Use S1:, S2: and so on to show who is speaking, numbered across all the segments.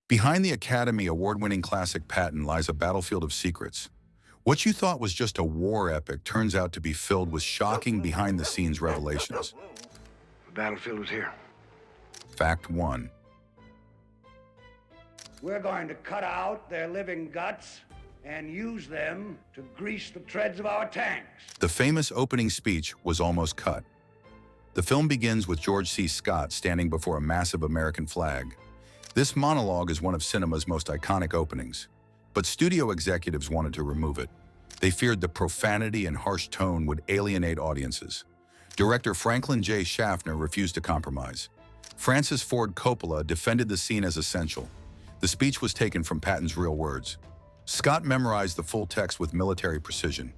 S1: Behind the Academy Award-winning classic Patton lies a battlefield of secrets. What you thought was just a war epic turns out to be filled with shocking behind-the-scenes revelations.
S2: The battlefield was here.
S1: Fact 1.
S3: We're going to cut out their living guts and use them to grease the treads of our tanks.
S1: The famous opening speech was almost cut. The film begins with George C. Scott standing before a massive American flag. This monologue is one of cinema's most iconic openings, but studio executives wanted to remove it. They feared the profanity and harsh tone would alienate audiences. Director Franklin J. Schaffner refused to compromise. Francis Ford Coppola defended the scene as essential. The speech was taken from Patton's real words. Scott memorized the full text with military precision.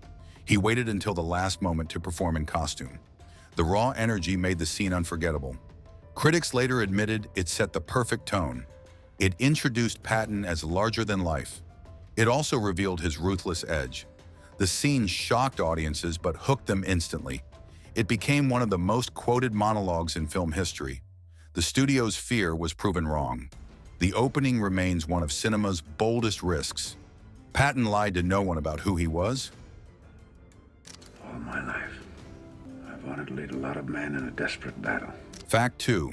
S1: He waited until the last moment to perform in costume. The raw energy made the scene unforgettable. Critics later admitted it set the perfect tone. It introduced Patton as larger than life. It also revealed his ruthless edge. The scene shocked audiences but hooked them instantly. It became one of the most quoted monologues in film history. The studio's fear was proven wrong. The opening remains one of cinema's boldest risks. Patton lied to no one about who he was.
S2: All my life, I've wanted to lead a lot of men in a desperate battle.
S1: Fact 2.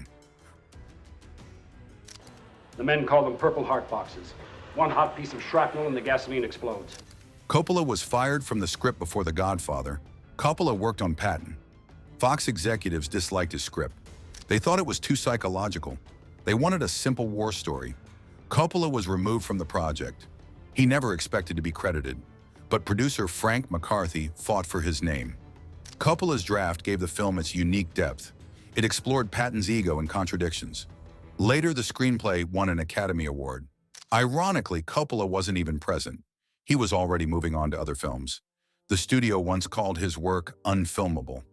S4: The men call them Purple Heart boxes. One hot piece of shrapnel and the gasoline explodes.
S1: Coppola was fired from the script before The Godfather. Coppola worked on Patton. Fox executives disliked his script. They thought it was too psychological. They wanted a simple war story. Coppola was removed from the project. He never expected to be credited, but producer Frank McCarthy fought for his name. Coppola's draft gave the film its unique depth. It explored Patton's ego and contradictions. Later, the screenplay won an Academy Award. Ironically, Coppola wasn't even present. He was already moving on to other films. The studio once called his work unfilmable.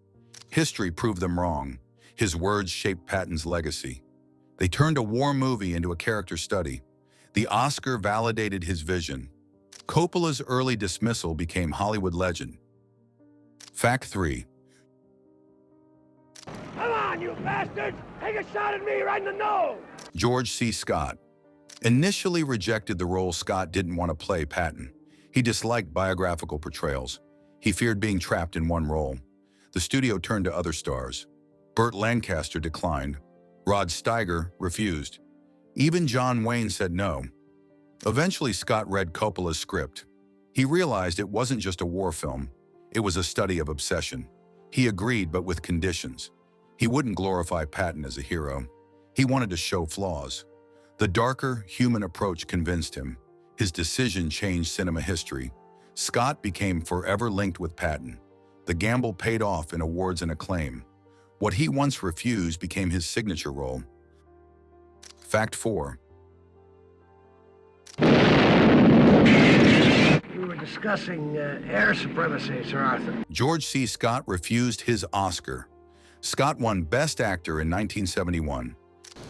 S1: History proved them wrong. His words shaped Patton's legacy. They turned a war movie into a character study. The Oscar validated his vision. Coppola's early dismissal became Hollywood legend. Fact 3.
S3: Come on, you bastards! Take a shot at me right in the nose!
S1: George C. Scott. Initially rejected the role, Scott didn't want to play Patton. He disliked biographical portrayals. He feared being trapped in one role. The studio turned to other stars. Burt Lancaster declined. Rod Steiger refused. Even John Wayne said no. Eventually, Scott read Coppola's script. He realized it wasn't just a war film. It was a study of obsession. He agreed, but with conditions. He wouldn't glorify Patton as a hero. He wanted to show flaws. The darker, human approach convinced him. His decision changed cinema history. Scott became forever linked with Patton. The gamble paid off in awards and acclaim. What he once refused became his signature role. Fact 4.
S3: We were discussing air supremacy, Sir Arthur.
S1: George C. Scott refused his Oscar. Scott won Best Actor in 1971.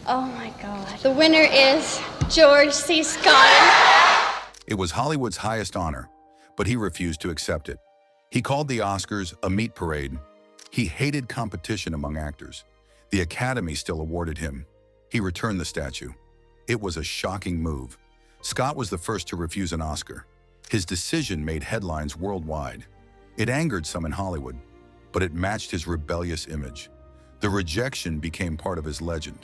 S5: Oh my God. The winner is George C. Scott.
S1: It was Hollywood's highest honor, but he refused to accept it. He called the Oscars a meat parade. He hated competition among actors. The Academy still awarded him. He returned the statue. It was a shocking move. Scott was the first to refuse an Oscar. His decision made headlines worldwide. It angered some in Hollywood, but it matched his rebellious image. The rejection became part of his legend.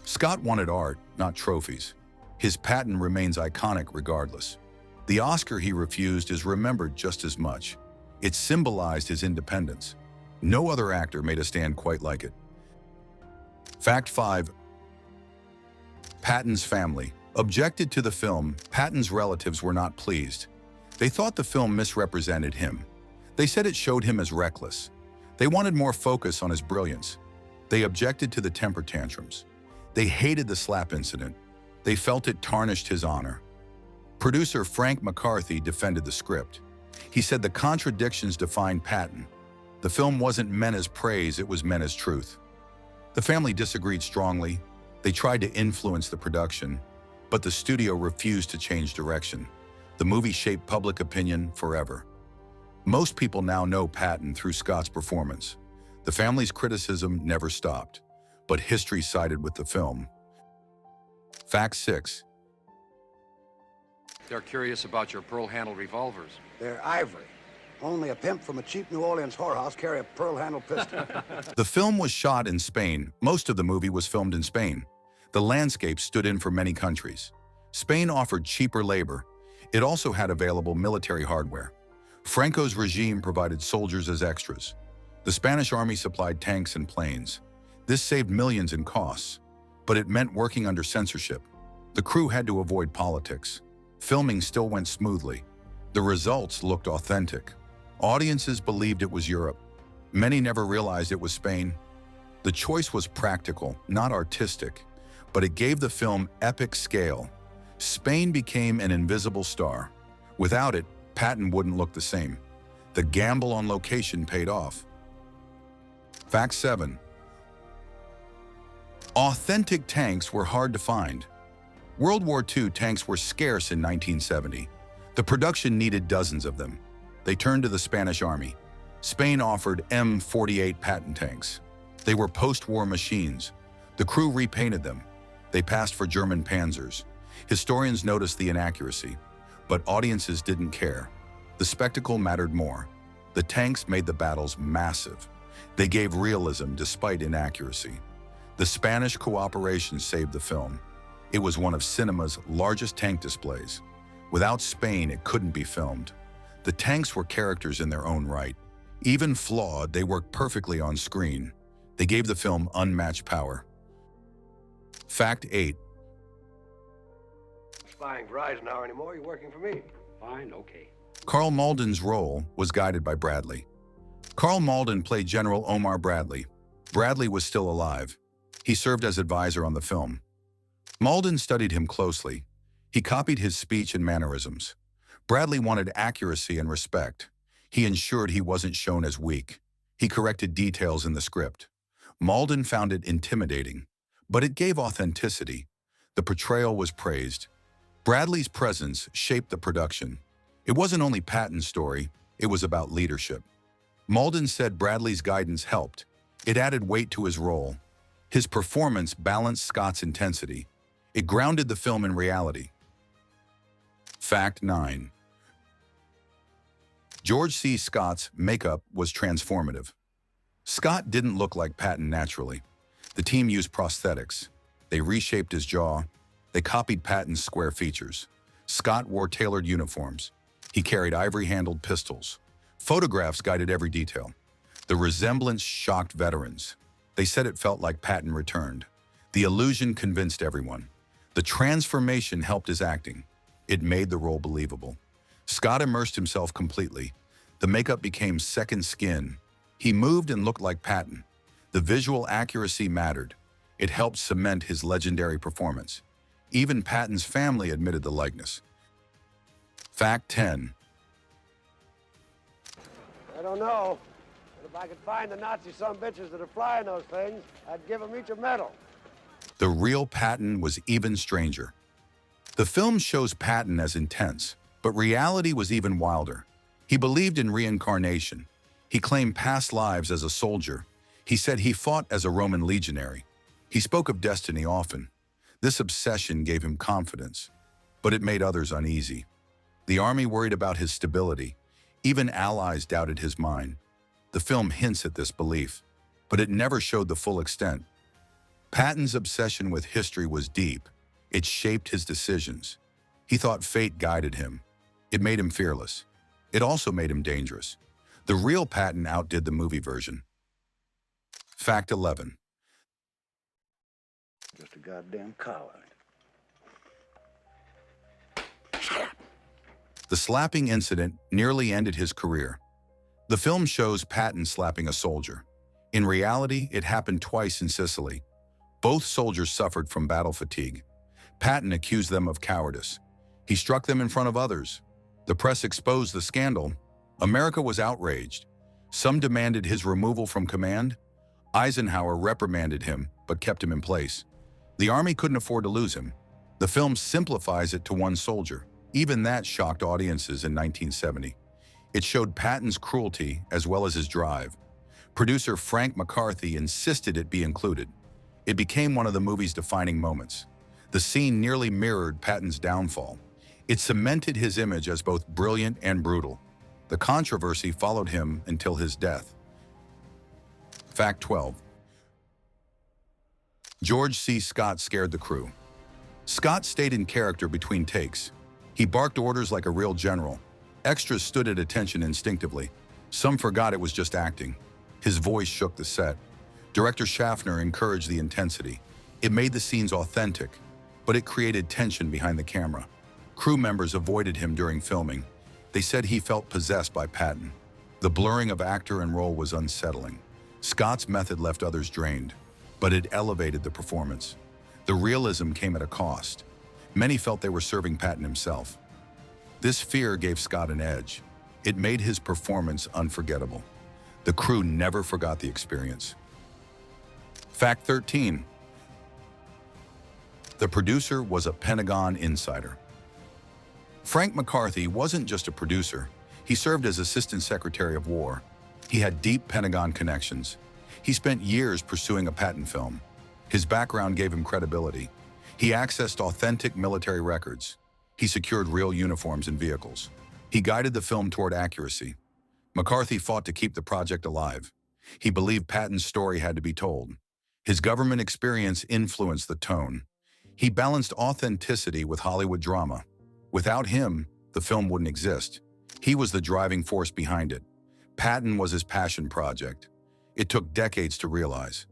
S1: Scott wanted art, not trophies. His Patton remains iconic regardless. The Oscar he refused is remembered just as much. It symbolized his independence. No other actor made a stand quite like it. Fact 5. Patton's family objected to the film. Patton's relatives were not pleased. They thought the film misrepresented him. They said it showed him as reckless. They wanted more focus on his brilliance. They objected to the temper tantrums. They hated the slap incident. They felt it tarnished his honor. Producer Frank McCarthy defended the script. He said the contradictions defined Patton. The film wasn't meant as praise, it was meant as truth. The family disagreed strongly. They tried to influence the production, but the studio refused to change direction. The movie shaped public opinion forever. Most people now know Patton through Scott's performance. The family's criticism never stopped, but history sided with the film. Fact 6.
S6: They're curious about your pearl-handled revolvers.
S3: They're ivory. Only a pimp from a cheap New Orleans whorehouse carry a pearl-handled pistol.
S1: The film was shot in Spain. Most of the movie was filmed in Spain. The landscape stood in for many countries. Spain offered cheaper labor. It also had available military hardware. Franco's regime provided soldiers as extras. The Spanish army supplied tanks and planes. This saved millions in costs, but it meant working under censorship. The crew had to avoid politics. Filming still went smoothly. The results looked authentic. Audiences believed it was Europe. Many never realized it was Spain. The choice was practical, not artistic, but it gave the film epic scale. Spain became an invisible star. Without it, Patton wouldn't look the same. The gamble on location paid off. Fact 7. Authentic tanks were hard to find. World War II tanks were scarce in 1970. The production needed dozens of them. They turned to the Spanish Army. Spain offered M48 Patton tanks. They were post-war machines. The crew repainted them. They passed for German Panzers. Historians noticed the inaccuracy, but audiences didn't care. The spectacle mattered more. The tanks made the battles massive. They gave realism despite inaccuracy. The Spanish cooperation saved the film. It was one of cinema's largest tank displays. Without Spain, it couldn't be filmed. The tanks were characters in their own right. Even flawed, they worked perfectly on screen. They gave the film unmatched power. Fact 8.
S3: Flying for Eisenhower anymore, you're working for me.
S4: Fine, okay.
S1: Karl Malden's role was guided by Bradley. Karl Malden played General Omar Bradley. Bradley was still alive. He served as advisor on the film. Malden studied him closely. He copied his speech and mannerisms. Bradley wanted accuracy and respect. He ensured he wasn't shown as weak. He corrected details in the script. Malden found it intimidating, but it gave authenticity. The portrayal was praised. Bradley's presence shaped the production. It wasn't only Patton's story, it was about leadership. Malden said Bradley's guidance helped. It added weight to his role. His performance balanced Scott's intensity. It grounded the film in reality. Fact 9. George C. Scott's makeup was transformative. Scott didn't look like Patton naturally. The team used prosthetics. They reshaped his jaw. They copied Patton's square features. Scott wore tailored uniforms. He carried ivory-handled pistols. Photographs guided every detail. The resemblance shocked veterans. They said it felt like Patton returned. The illusion convinced everyone. The transformation helped his acting. It made the role believable. Scott immersed himself completely. The makeup became second skin. He moved and looked like Patton. The visual accuracy mattered. It helped cement his legendary performance. Even Patton's family admitted the likeness. Fact 10.
S3: I don't know, but if I could find the Nazi sumbitches that are flying those things, I'd give them each a medal.
S1: The real Patton was even stranger. The film shows Patton as intense, but reality was even wilder. He believed in reincarnation. He claimed past lives as a soldier. He said he fought as a Roman legionary. He spoke of destiny often. This obsession gave him confidence, but it made others uneasy. The army worried about his stability. Even allies doubted his mind. The film hints at this belief, but it never showed the full extent. Patton's obsession with history was deep. It shaped his decisions. He thought fate guided him. It made him fearless. It also made him dangerous. The real Patton outdid the movie version. Fact 11.
S3: Just a goddamn coward.
S1: The slapping incident nearly ended his career. The film shows Patton slapping a soldier. In reality, it happened twice in Sicily. Both soldiers suffered from battle fatigue. Patton accused them of cowardice. He struck them in front of others. The press exposed the scandal. America was outraged. Some demanded his removal from command. Eisenhower reprimanded him, but kept him in place. The army couldn't afford to lose him. The film simplifies it to one soldier. Even that shocked audiences in 1970. It showed Patton's cruelty as well as his drive. Producer Frank McCarthy insisted it be included. It became one of the movie's defining moments. The scene nearly mirrored Patton's downfall. It cemented his image as both brilliant and brutal. The controversy followed him until his death. Fact 12. George C. Scott scared the crew. Scott stayed in character between takes. He barked orders like a real general. Extras stood at attention instinctively. Some forgot it was just acting. His voice shook the set. Director Schaffner encouraged the intensity. It made the scenes authentic, but it created tension behind the camera. Crew members avoided him during filming. They said he felt possessed by Patton. The blurring of actor and role was unsettling. Scott's method left others drained, but it elevated the performance. The realism came at a cost. Many felt they were serving Patton himself. This fear gave Scott an edge. It made his performance unforgettable. The crew never forgot the experience. Fact 13. The producer was a Pentagon insider. Frank McCarthy wasn't just a producer. He served as Assistant Secretary of War. He had deep Pentagon connections. He spent years pursuing a Patton film. His background gave him credibility. He accessed authentic military records. He secured real uniforms and vehicles. He guided the film toward accuracy. McCarthy fought to keep the project alive. He believed Patton's story had to be told. His government experience influenced the tone. He balanced authenticity with Hollywood drama. Without him, the film wouldn't exist. He was the driving force behind it. Patton was his passion project. It took decades to realize.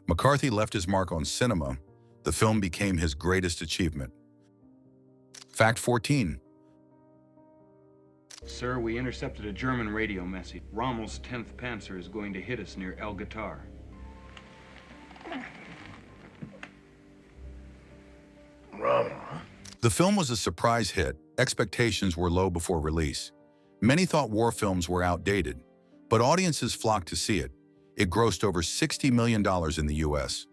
S1: McCarthy left his mark on cinema. The film became his greatest achievement. Fact 14.
S7: Sir, we intercepted a German radio message. Rommel's 10th Panzer is going to hit us near El Guitar.
S2: Rommel, huh?
S1: The film was a surprise hit. Expectations were low before release. Many thought war films were outdated, but audiences flocked to see it. It grossed over $60 million in the US.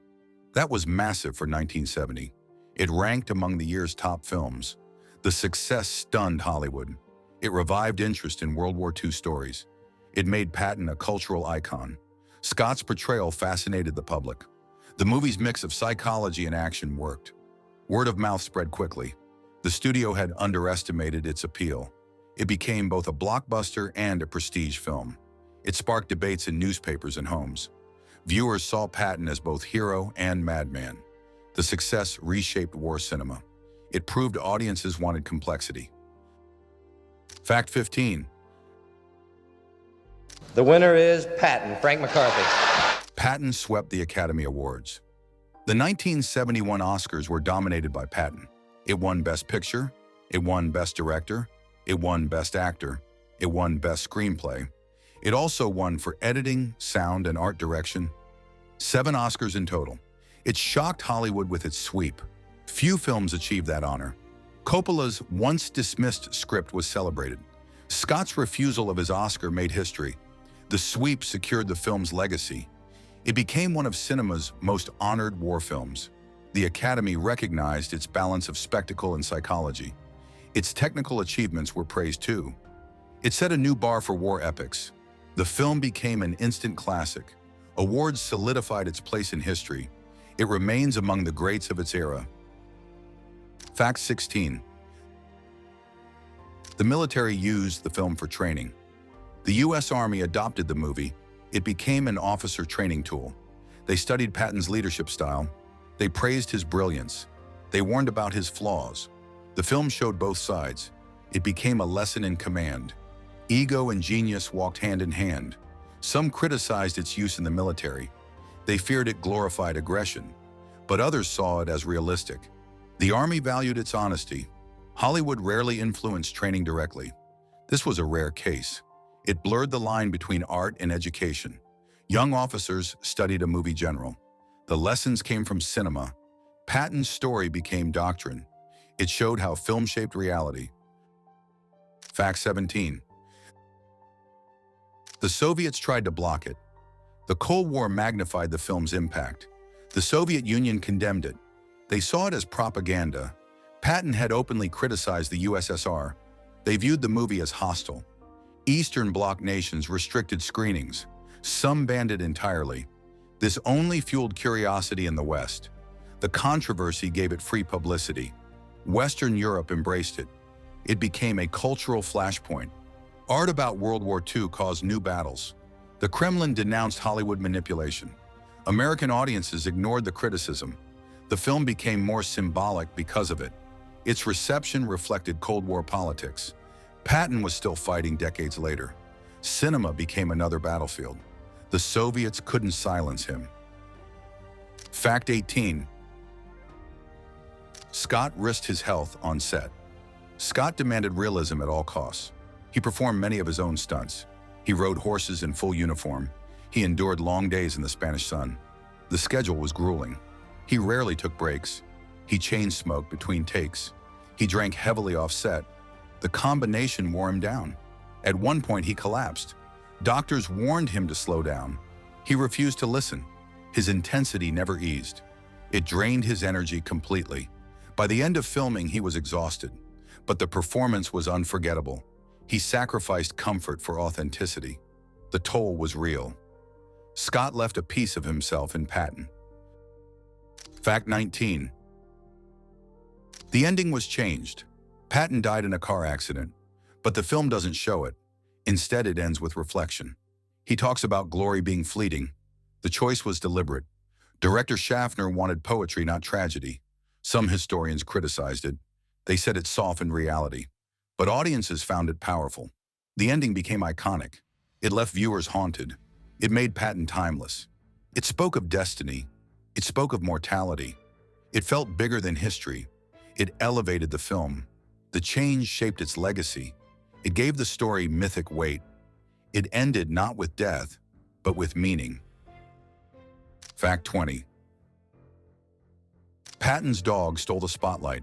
S1: That was massive for 1970. It ranked among the year's top films. The success stunned Hollywood. It revived interest in World War II stories. It made Patton a cultural icon. Scott's portrayal fascinated the public. The movie's mix of psychology and action worked. Word of mouth spread quickly. The studio had underestimated its appeal. It became both a blockbuster and a prestige film. It sparked debates in newspapers and homes. Viewers saw Patton as both hero and madman. The success reshaped war cinema. It proved audiences wanted complexity. Fact 15.
S8: The winner is Patton, Frank McCarthy.
S1: Patton swept the Academy Awards. The 1971 Oscars were dominated by Patton. It won Best Picture, it won Best Director, it won Best Actor, it won Best Screenplay. It also won for editing, sound, and art direction. 7 Oscars in total. It shocked Hollywood with its sweep. Few films achieved that honor. Coppola's once-dismissed script was celebrated. Scott's refusal of his Oscar made history. The sweep secured the film's legacy. It became one of cinema's most honored war films. The Academy recognized its balance of spectacle and psychology. Its technical achievements were praised too. It set a new bar for war epics. The film became an instant classic. Awards solidified its place in history. It remains among the greats of its era. Fact 16. The military used the film for training. The U.S. Army adopted the movie. It became an officer training tool. They studied Patton's leadership style. They praised his brilliance. They warned about his flaws. The film showed both sides. It became a lesson in command. Ego and genius walked hand in hand. Some criticized its use in the military. They feared it glorified aggression, but others saw it as realistic. The Army valued its honesty. Hollywood rarely influenced training directly. This was a rare case. It blurred the line between art and education. Young officers studied a movie general. The lessons came from cinema. Patton's story became doctrine. It showed how film shaped reality. Fact 17. The Soviets tried to block it. The Cold War magnified the film's impact. The Soviet Union condemned it. They saw it as propaganda. Patton had openly criticized the USSR. They viewed the movie as hostile. Eastern Bloc nations restricted screenings. Some banned it entirely. This only fueled curiosity in the West. The controversy gave it free publicity. Western Europe embraced it. It became a cultural flashpoint. Art about World War II caused new battles. The Kremlin denounced Hollywood manipulation. American audiences ignored the criticism. The film became more symbolic because of it. Its reception reflected Cold War politics. Patton was still fighting decades later. Cinema became another battlefield. The Soviets couldn't silence him. Fact 18. Scott risked his health on set. Scott demanded realism at all costs. He performed many of his own stunts. He rode horses in full uniform. He endured long days in the Spanish sun. The schedule was grueling. He rarely took breaks. He chain smoked between takes. He drank heavily off set. The combination wore him down. At one point, he collapsed. Doctors warned him to slow down. He refused to listen. His intensity never eased. It drained his energy completely. By the end of filming, he was exhausted, but the performance was unforgettable. He sacrificed comfort for authenticity. The toll was real. Scott left a piece of himself in Patton. Fact 19. The ending was changed. Patton died in a car accident, but the film doesn't show it. Instead, it ends with reflection. He talks about glory being fleeting. The choice was deliberate. Director Schaffner wanted poetry, not tragedy. Some historians criticized it. They said it softened reality. But audiences found it powerful. The ending became iconic. It left viewers haunted. It made Patton timeless. It spoke of destiny. It spoke of mortality. It felt bigger than history. It elevated the film. The change shaped its legacy. It gave the story mythic weight. It ended not with death, but with meaning. Fact 20. Patton's dog stole the spotlight.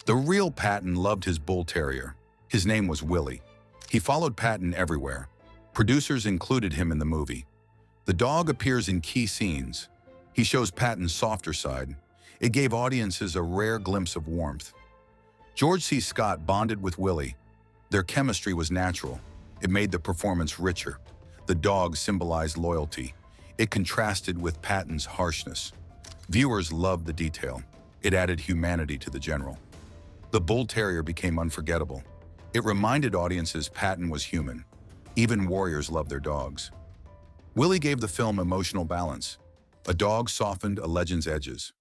S1: The real Patton loved his bull terrier. His name was Willie. He followed Patton everywhere. Producers included him in the movie. The dog appears in key scenes. He shows Patton's softer side. It gave audiences a rare glimpse of warmth. George C. Scott bonded with Willie. Their chemistry was natural. It made the performance richer. The dog symbolized loyalty. It contrasted with Patton's harshness. Viewers loved the detail. It added humanity to the general. The bull terrier became unforgettable. It reminded audiences Patton was human. Even warriors loved their dogs. Willie gave the film emotional balance. A dog softened a legend's edges.